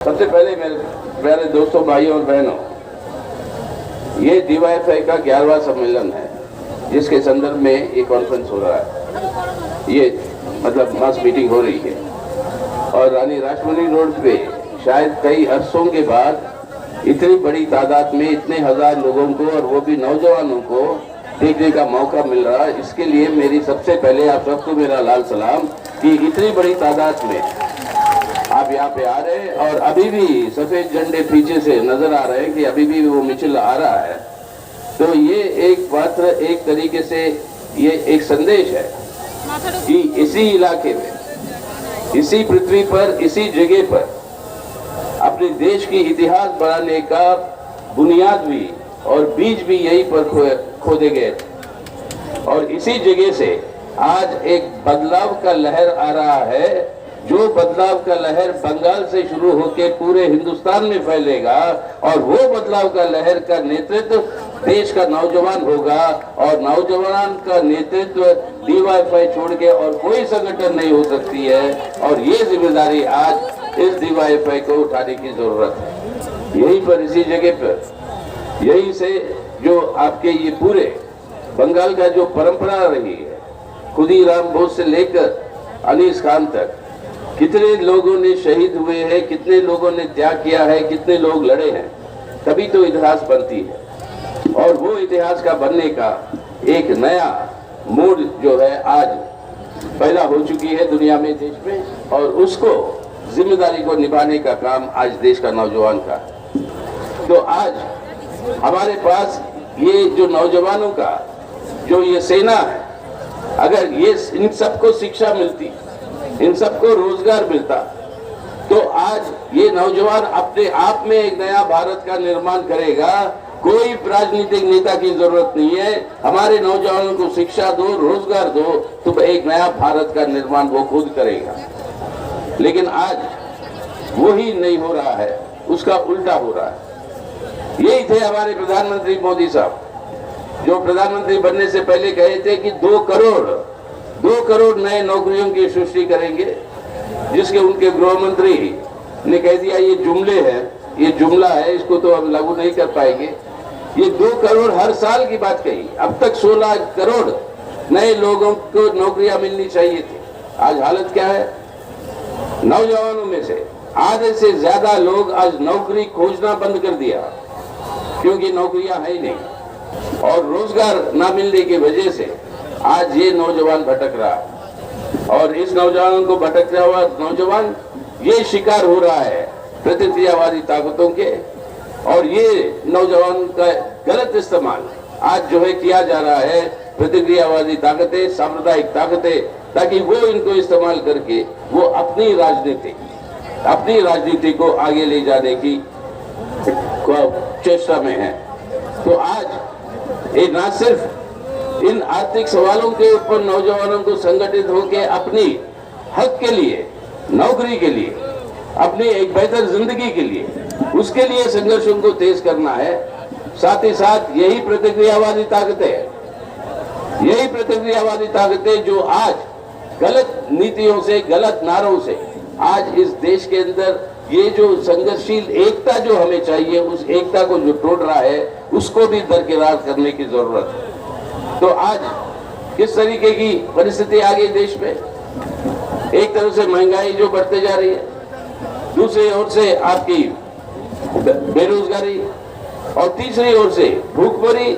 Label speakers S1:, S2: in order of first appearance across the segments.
S1: सबसे पहले मेरे प्यारे दोस्तों, भाइयों और बहनों, ये DYFI का 11वां सम्मेलन है जिसके संदर्भ में ये कॉन्फ्रेंस हो रहा है। ये मतलब मास मीटिंग हो रही है और रानी रासमणी रोड पे शायद कई अरसों के बाद इतनी बड़ी तादाद में इतने हजार लोगों को और वो भी नौजवानों को देखने का मौका मिल रहा है। इसके लिए मेरी सबसे पहले आप सबको मेरा लाल सलाम कि इतनी बड़ी तादाद में आप यहाँ पे आ रहे हैं और अभी भी सफेद झंडे पीछे से नजर आ रहे हैं कि अभी भी वो मिছিল आ रहा है। तो ये एक मात्र एक तरीके से ये एक संदेश है कि इसी इलाके में, इसी पृथ्वी पर, इसी जगह पर अपने देश की इतिहास बढ़ाने का बुनियाद भी और बीज भी यहीं पर खोदे गए और इसी जगह से आज एक बदलाव का लहर आ रहा है। जो बदलाव का लहर बंगाल से शुरू होकर पूरे हिंदुस्तान में फैलेगा और वो बदलाव का लहर का नेतृत्व देश का नौजवान होगा और नौजवान का नेतृत्व DYFI छोड़ के और कोई संगठन नहीं हो सकती है। और ये जिम्मेदारी आज इस DYFI को उठाने की जरूरत है। यहीं पर, इसी जगह पर, यहीं से जो आपके ये पूरे बंगाल का जो परंपरा रही है, खुदीराम बोस से लेकर अनीस खान तक, कितने लोगों ने शहीद हुए हैं, कितने लोगों ने त्याग किया है, कितने लोग लड़े हैं, तभी तो इतिहास बनती है। और वो इतिहास का बनने का एक नया मोड़ जो है आज पैदा हो चुकी है दुनिया में, देश में, और उसको जिम्मेदारी को निभाने का काम आज देश का नौजवान का। तो आज हमारे पास ये जो नौजवानों का जो ये सेना है, अगर ये इन सबको शिक्षा मिलती, इन सबको रोजगार मिलता, तो आज ये नौजवान अपने आप में एक नया भारत का निर्माण करेगा। कोई राजनीतिक नेता की जरूरत नहीं है। हमारे नौजवानों को शिक्षा दो, रोजगार दो, तो एक नया भारत का निर्माण वो खुद करेगा। लेकिन आज वही नहीं हो रहा है, उसका उल्टा हो रहा है। यही थे हमारे प्रधानमंत्री मोदी साहब, जो प्रधानमंत्री बनने से पहले कहे थे कि 2 करोड़ नए नौकरियों की सृष्टि करेंगे, जिसके उनके गृह मंत्री ने कह दिया ये जुमले हैं, ये जुमला है, इसको तो हम लागू नहीं कर पाएंगे। ये 2 करोड़ हर साल की बात कही। अब तक 16 करोड़ नए लोगों को नौकरियां मिलनी चाहिए थी। आज हालत क्या है? नौजवानों में से आधे से ज्यादा लोग आज नौकरी खोजना बंद कर दिया क्योंकि नौकरियां है ही नहीं और रोजगार ना मिलने की वजह से आज ये नौजवान भटक रहा है। और इस नौजवान को भटकता हुआ नौजवान ये शिकार हो रहा है प्रतिक्रियावादी ताकतों के, और ये नौजवान का गलत इस्तेमाल आज जो है किया जा रहा है, प्रतिक्रियावादी ताकतें, सांप्रदायिक ताकतें, ताकि वो इनको इस्तेमाल करके वो अपनी राजनीति को आगे ले जाने की चेष्टा में है। तो आज ये ना सिर्फ इन आर्थिक सवालों के ऊपर नौजवानों को संगठित होकर अपनी हक के लिए, नौकरी के लिए, अपनी एक बेहतर जिंदगी के लिए, उसके लिए संघर्षों को तेज करना है। साथ ही साथ यही प्रतिक्रियावादी ताकतें जो आज गलत नीतियों से, गलत नारों से आज इस देश के अंदर ये जो संघर्षशील एकता जो हमें चाहिए, उस एकता को जो तोड़ रहा है, उसको भी दरकिनार करने की जरूरत है। तो आज किस तरीके की परिस्थिति आ गई देश में? एक तरफ से महंगाई जो बढ़ते जा रही है, दूसरी ओर से आपकी बेरोजगारी, और तीसरी ओर से भूखमरी,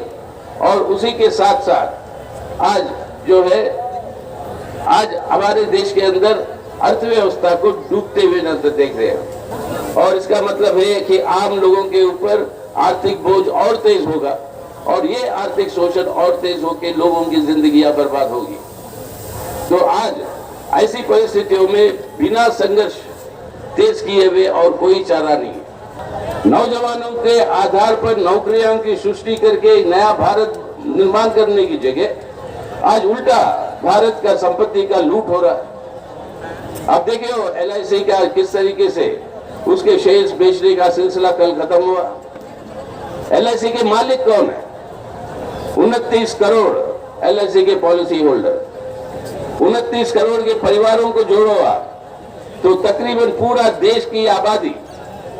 S1: और उसी के साथ साथ आज जो है, आज हमारे देश के अंदर अर्थव्यवस्था को डूबते हुए नजर देख रहे हैं। और इसका मतलब है कि आम लोगों के ऊपर आर्थिक बोझ और तेज होगा और ये आर्थिक शोषण और तेज होकर लोगों की जिंदगियां बर्बाद होगी। तो आज ऐसी परिस्थितियों में बिना संघर्ष तेज किए हुए और कोई चारा नहीं है। नौजवानों के आधार पर नौकरियों की सृष्टि करके नया भारत निर्माण करने की जगह आज उल्टा भारत का संपत्ति का लूट हो रहा है। अब देखिए LIC का किस तरीके से उसके शेयर्स बेचने का सिलसिला कल खत्म हुआ। LIC के मालिक कौन है? 29 करोड़ LIC के पॉलिसी होल्डर। 29 करोड़ के परिवारों को जोड़ो आप, तो तकरीबन पूरा देश की आबादी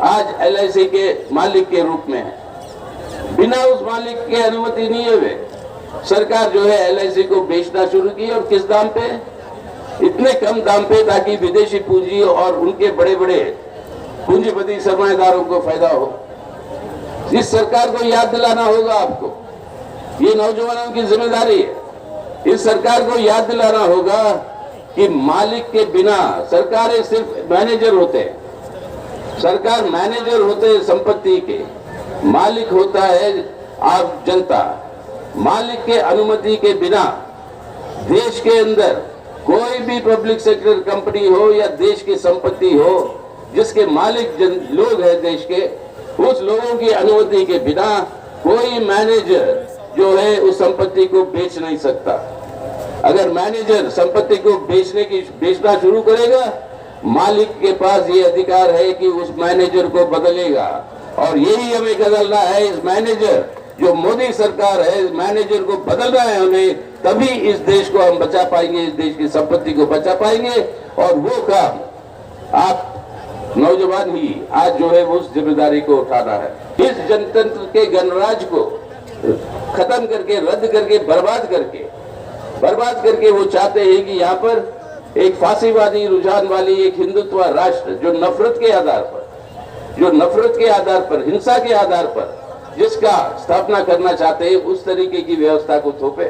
S1: आज LIC के मालिक के रूप में है। बिना उस मालिक के अनुमति नहीं हुए सरकार जो है LIC को बेचना शुरू की। और किस दाम पे? इतने कम दाम पे ताकि विदेशी पूंजी और उनके बड़े बड़े पूंजीपति सरमाएदारों को फायदा हो। इस सरकार को याद दिलाना होगा आपको, ये नौजवानों की जिम्मेदारी है। इस सरकार को याद दिलाना होगा कि मालिक के बिना सरकारें सिर्फ मैनेजर होते हैं। सरकार मैनेजर होते हैं संपत्ति के, मालिक होता है आप जनता। मालिक के अनुमति के बिना देश के अंदर कोई भी पब्लिक सेक्टर कंपनी हो या देश की संपत्ति हो जिसके मालिक लोग हैं देश के, उस लोगों की अनुमति के बिना कोई मैनेजर जो है उस संपत्ति को बेच नहीं सकता। अगर मैनेजर संपत्ति को बेचना शुरू करेगा, मालिक के पास ये अधिकार है कि उस मैनेजर को बदलेगा। और यही हमें बदलना है। इस मैनेजर जो मोदी सरकार है, इस मैनेजर को बदलना है हमें, तभी इस देश को हम बचा पाएंगे, इस देश की संपत्ति को बचा पाएंगे। और वो काम आप नौजवान ही आज जो है उस जिम्मेदारी को उठाना है। इस जनतंत्र के गणराज को खत्म करके, रद्द करके, बर्बाद करके वो चाहते हैं कि यहाँ पर एक फांसीवादी रुझान वाली एक हिंदुत्व राष्ट्र जो नफरत के आधार पर, हिंसा के आधार पर जिसका स्थापना करना चाहते हैं, उस तरीके की व्यवस्था को थोपे।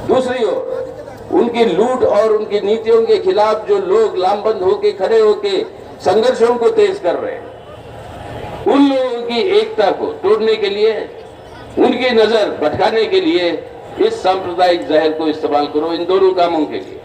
S1: दूसरी ओर उनकी लूट और उनकी नीतियों के खिलाफ जो लोग लामबंद होके खड़े होके संघर्षों को तेज कर रहे हैं, उन लोगों की एकता को तोड़ने के लिए, उनकी नजर भटकाने के लिए इस सांप्रदायिक जहर को इस्तेमाल करो इन दोनों कामों के लिए।